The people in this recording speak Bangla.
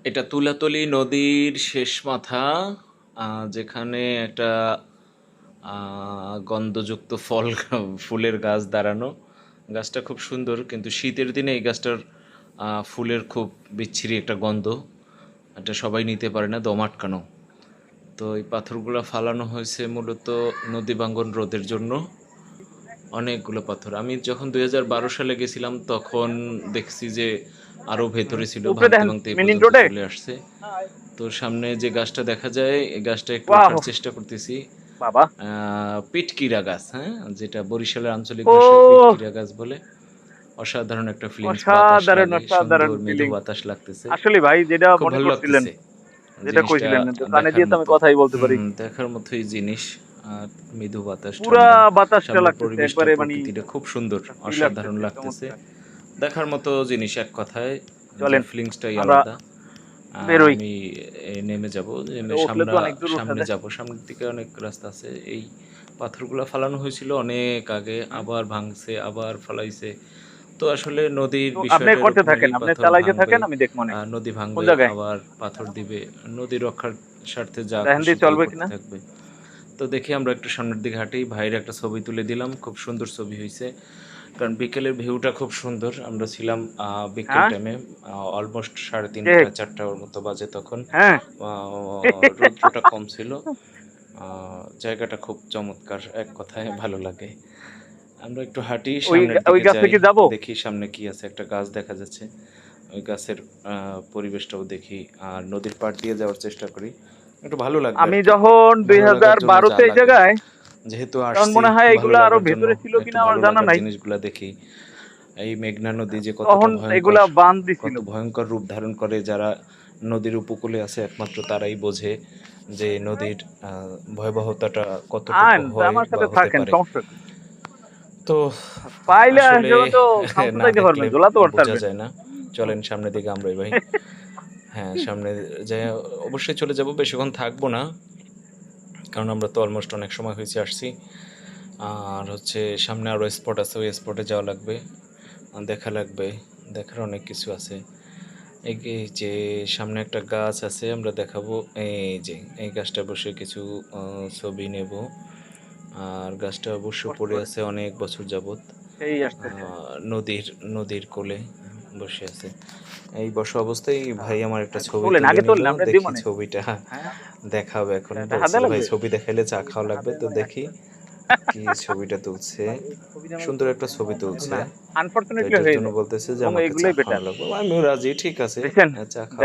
এটা তুলাতলি নদীর শেষ মাথা, যেখানে একটা গন্ধযুক্ত ফুলের গাছ দাঁড়ানো। গাছটা খুব সুন্দর, কিন্তু শীতের দিনে এই গাছটার ফুলের খুব বিচ্ছিরি একটা গন্ধ। এটা সবাই নিতে পারে না, দম আটকানো। তো এই পাথরগুলো ফালানো হয়েছে মূলত নদী ভাঙ্গন রোধের জন্য। অনেকগুলো পাথর। আমি যখন 2012 সালে গেছিলাম তখন দেখছি যে আরও ভেতরে ছিল, উপরে ভাঙতে দেখেন ভাঙতে এই মেইন পর্যন্ত রোডে। চলে আসছে। তো সামনে যে গাছটা দেখা যায়, এই গাছটা একটু ওয়াও ওঠার চেষ্টা করতেছি। বাবা, পিটকিরা গাছ, হ্যাঁ, যেটা বরিশালের আঞ্চলিক ভাষায় ও পিটকিরা গাছ বলে। অসাধারণ একটা ফিলিংস, বাতাস অসাধারণ লাগে, অসাধারণ সুন্দর মৃদু ফিলিং। বাতাস লাগতেছে। আসলে ভাই যেটা খুব মনে ভালো করছিলেন, লাগতেছে যেটা জিনিসটা, কইছিলেন তো কানে দেখার দিয়ে তো আমি মতো। কথাই বলতে পারি। দেখার মতোই জিনিস। আর মৃদু বাতাস, পুরা ঠান্ডা, বাতাসটা সামনের লাগতেছে পরিবেশটা, একবারে, মানে প্রকৃতিটা খুব সুন্দর, একটা ফিল অসাধারণ আসতেছে লাগতেছে। চমৎকার। দেখার মতো জিনিস, এক কথায় চলেন যার ফিলিংসটাই আমরা আলাদা। বেরোই। আমি নেমে যাব, নেমে উঠলে তো অনেক দূর উঠা সামনে যায়। যাব, সামনের দিকে অনেক রাস্তা আছে। এই পাথরগুলো ফালানো হয়েছিল অনেক আগে, হুম। আবার ভাঙছে, আবার ফালাইছে। তো আসলে নদীর তো আপনি বিষয়টা করতে থাকেন, এরকমেরই, আপনি পাথর চালাইতে ভাঙবে, থাকেন, আমি দেখবো না নদী কোন ভাঙবে, জায়গায় আবার পাথর দিবে। নদী রক্ষার স্বার্থে যা দেখেন খুশি দিয়ে তাই চলবে করতে কিনা। থাকবে। তো দেখি আমরা একটু সামনের দিকে হাঁটি। ভাইয়ের একটা ছবি তুলে দিলাম, খুব সুন্দর ছবি হয়েছে। কারণ বিকেলের ভিউটা খুব সুন্দর। আমরা ছিলাম বিকেল হ্যাঁ টাইমে, অলমোস্ট কে 3:30 4টার মতো বাজে তখন। হ্যাঁ রৌদ্রটা কম ছিল। জায়গাটা খুব চমৎকার, এক কথায় ভালো লাগে। আমরা একটু হাঁটি, ওই সামনের ওই দিকে গাছে যাই। কি যাবো? দেখি সামনে কি আছে, একটা গাছ দেখা যাচ্ছে। ওই গাছের পরিবেশটাও দেখি, আর নদীর পাড় দিয়ে যাওয়ার চেষ্টা করি। একটু ভালো লাগবে আর আমি কি। যখন ভালো লাগার জন্য 2012-তে যা এই লাগে, জায়গায়, যেহেতু তখন আসছি মনে হয় ভালো এগুলা আরো লাগার জন্য, ভেতরে ছিল একটু কিনা আমার ভালো জানা লাগার নাই। জিনিসগুলা দেখি। এই মেঘনা নদী যে কতটা তখন ভয়ঙ্কর, এগুলা বাঁধ দিছিল। কত ভয়ঙ্কর রূপ ধারণ করে, যারা নদীর উপকূলে আছে একমাত্র তারাই বোঝে যে নদীর ভয়াবহতাটা কতটুকু আন হয় আমার বা সাথে হতে থাকেন, পারে। সমস্যা কি? তো পাইলে আসলে আসলে তো খামসা না যাইতে দেখলে পারবেন, ঝোলা তো পারতে বোঝা পারবেন। যায় না। চলেন সামনের দিকে আমরাই ভাই। হ্যাঁ, সামনে যাই, অবশ্যই চলে যাব, বেশিক্ষণ থাকবো না। কারণ আমরা তো অলমোস্ট অনেক সময় হয়েছে আসছি। আর হচ্ছে সামনে আরও স্পট আছে, ওই স্পটে যাওয়া লাগবে, দেখা লাগবে, দেখার অনেক কিছু আছে। এই যে সামনে একটা গাছ আছে, আমরা দেখাবো। এই যে এই গাছটা বসে কিছু ছবি নেব। আর গাছটা অবশ্য কষ্ট পড়ে করে আছে অনেক বছর যাবত। সেই আসতেছে। নদীর নদীর কোলে বসে আছে। এই বসা অবস্থায় ভাই আমার একটা ছবি তোলেন, তুলে আগে নিল। তোলেন, আমরা দিব দেখি না। ছবিটা হ্যাঁ দেখাবে এখন। টাকা বলছে দেয়া যে ভাই লাগবে। ছবি দেখাইলে চা খাওয়া লাগবে, তো দেখি কি ছবিটা তুলছে। সুন্দর একটা ছবি তুলছে। না, তো আনফরচুনেটলি এটার হয়ে জন্য যায় বলতেছে যে এবং আমাকে চা এগুলোই বেটার। খাওয়া লাগবে। আমিও রাজি, ঠিক আছে, দেখছেন, চা দেন। খাওয়া।